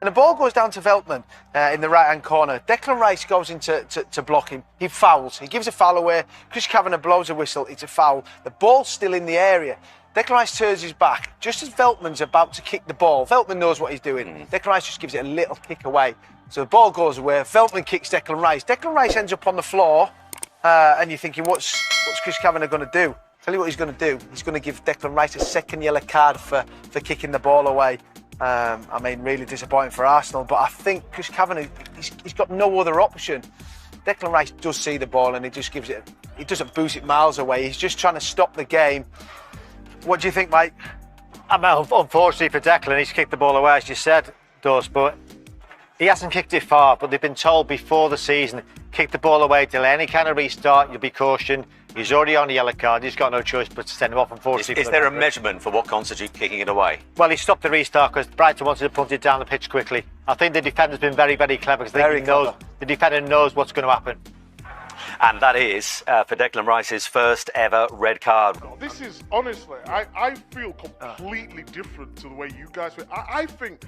And the ball goes down to Veltman in the right-hand corner. Declan Rice goes into to block him. He fouls. He gives a foul away. Chris Kavanagh blows a whistle. It's a foul. The ball's still in the area. Declan Rice turns his back. Just as Veltman's about to kick the ball, Veltman knows what he's doing. Declan Rice just gives it a little kick away. So the ball goes away. Veltman kicks Declan Rice. Declan Rice ends up on the floor. And you're thinking, what's Chris Kavanagh going to do? Tell you what he's going to do. He's going to give Declan Rice a second yellow card for kicking the ball away. I mean, really disappointing for Arsenal, but I think Chris Kavanagh, he's got no other option. Declan Rice does see the ball and he just gives it, he doesn't boost it miles away. He's just trying to stop the game. What do you think, Mike? I mean, unfortunately for Declan, he's kicked the ball away, as you said, Dawes, but he hasn't kicked it far, but they've been told before the season, kick the ball away, delay any kind of restart, you'll be cautioned. He's already on a yellow card. He's got no choice but to send him off, unfortunately. Is there a measurement for what constitutes kicking it away? Well, he stopped the restart because Brighton wanted to punt it down the pitch quickly. I think the defender's been very, very clever because the defender knows what's going to happen. And that is for Declan Rice's first ever red card. This is, honestly, I feel completely different to the way you guys feel. I think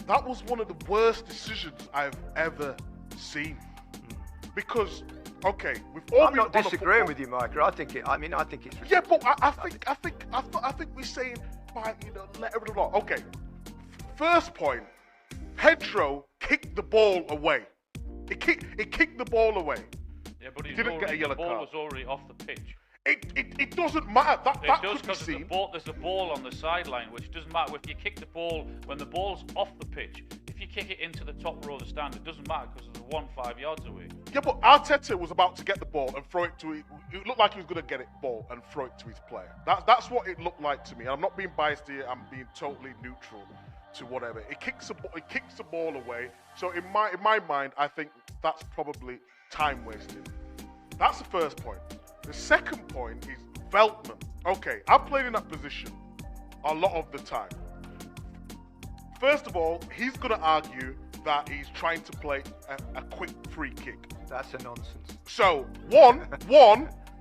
that was one of the worst decisions I've ever seen. Because... okay, we've all I'm not disagreeing with you, Michael. I think it's ridiculous. Yeah, but I think we're saying, let everyone know. Okay, first point, Pedro kicked the ball away. He kicked the ball away. Yeah, but he didn't get a yellow card. The ball card. was already off the pitch. It doesn't matter. That does, could be seen. There's a ball on the sideline, which doesn't matter if you kick the ball when the ball's off the pitch. If you kick it into the top row of the stand, it doesn't matter because there's one 5 yards away. Yeah, but Arteta was about to get the ball and throw it to it. It looked like he was going to get it ball and throw it to his player. That's what it looked like to me. And I'm not being biased here. I'm being totally neutral to whatever. It kicks the ball away. So in my mind, I think that's probably time wasted. That's the first point. The second point is Veltman. Okay, I've played in that position a lot of the time. First of all, he's going to argue that he's trying to play a quick free kick. That's a nonsense. So, one,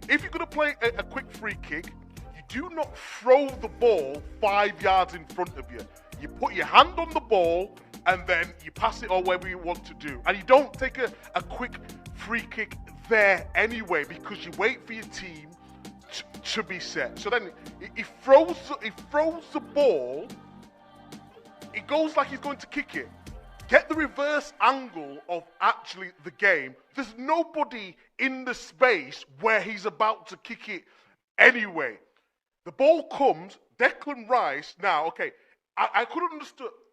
if you're going to play a quick free kick, you do not throw the ball 5 yards in front of you. You put your hand on the ball and then you pass it or wherever you want to do. And you don't take a quick free kick there anyway because you wait for your team to be set. So then he throws the ball. It goes like he's going to kick it. Get the reverse angle of actually the game. There's nobody in the space where he's about to kick it anyway. The ball comes, Declan Rice. Now, okay, I couldn't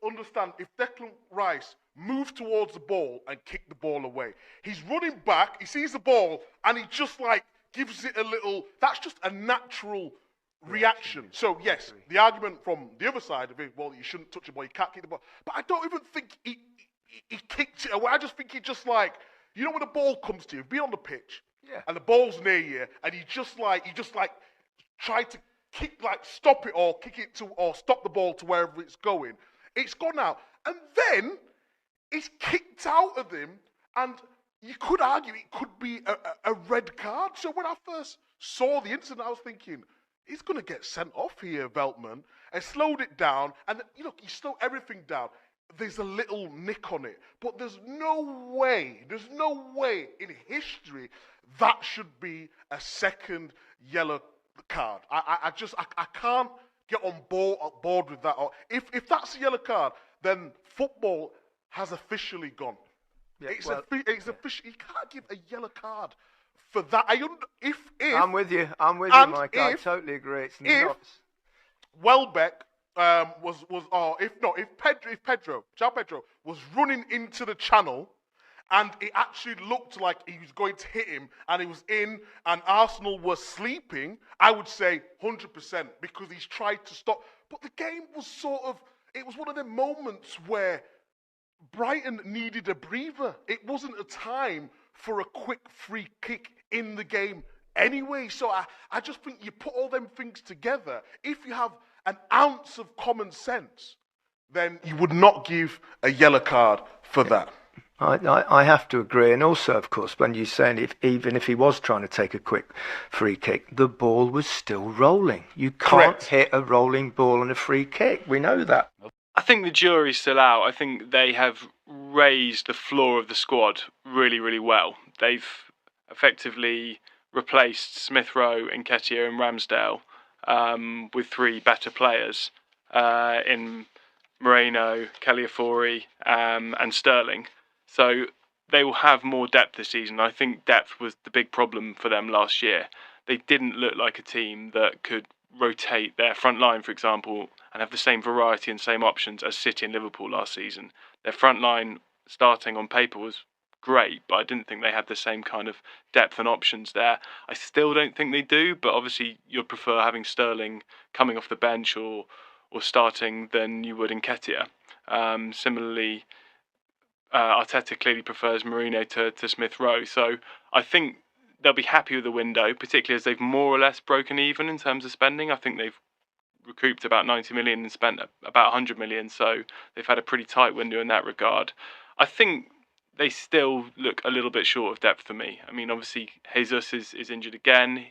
understand if Declan Rice moved towards the ball and kicked the ball away. He's running back, he sees the ball, and he just like gives it a little, that's just a natural reaction. So yes, the argument from the other side of it, well, you shouldn't touch the ball, you can't kick the ball. But I don't even think he kicked it away. I just think he just like, you know when the ball comes to you, be on the pitch, and the ball's near you, and you just like try to kick, like stop it or kick it to, or stop the ball to wherever it's going. It's gone out. And then it's kicked out of him, and you could argue it could be a red card. So when I first saw the incident, I was thinking, he's going to get sent off here, Veltman. And slowed it down. And, you slow everything down. There's a little nick on it. But there's no way in history that should be a second yellow card. I can't get on board with that. Or if that's a yellow card, then football has officially gone. Yeah, it's official. You can't give a yellow card for that. I'm with you, Mike. I totally agree. It's nuts. Welbeck if Pedro was running into the channel and it actually looked like he was going to hit him and he was in and Arsenal was sleeping, I would say 100% because he's tried to stop. But the game was it was one of the moments where Brighton needed a breather. It wasn't a time for a quick free kick in the game anyway. So I just think you put all them things together. If you have an ounce of common sense, then you would not give a yellow card for that. I have to agree. And also, of course, when you're saying even if he was trying to take a quick free kick, the ball was still rolling. You can't hit a rolling ball on a free kick. We know that. I think the jury's still out. I think they have raised the floor of the squad really, really well. They've effectively replaced Smith Rowe, Nketiah and Ramsdale with 3 better players in Moreno, Caliafori and Sterling. So they will have more depth this season. I think depth was the big problem for them last year. They didn't look like a team that could rotate their front line, for example, and have the same variety and same options as City and Liverpool last season. Their front line starting on paper was great, but I didn't think they had the same kind of depth and options there. I still don't think they do, but obviously you'd prefer having Sterling coming off the bench or starting than you would Nketiah. Similarly, Arteta clearly prefers Mourinho to Smith Rowe, so I think they'll be happy with the window, particularly as they've more or less broken even in terms of spending. I think they've recouped about 90 million and spent about 100 million, so they've had a pretty tight window in that regard. I think they still look a little bit short of depth for me. I mean, obviously, Jesus is injured again.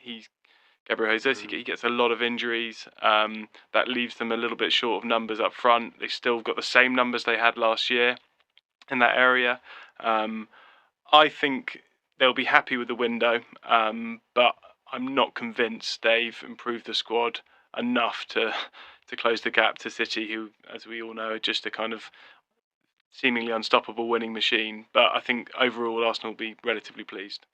Gabriel Jesus, he gets a lot of injuries. That leaves them a little bit short of numbers up front. They've still got the same numbers they had last year in that area. I think they'll be happy with the window, but I'm not convinced they've improved the squad enough to close the gap to City, who, as we all know, are just a kind of seemingly unstoppable winning machine. But I think overall Arsenal will be relatively pleased.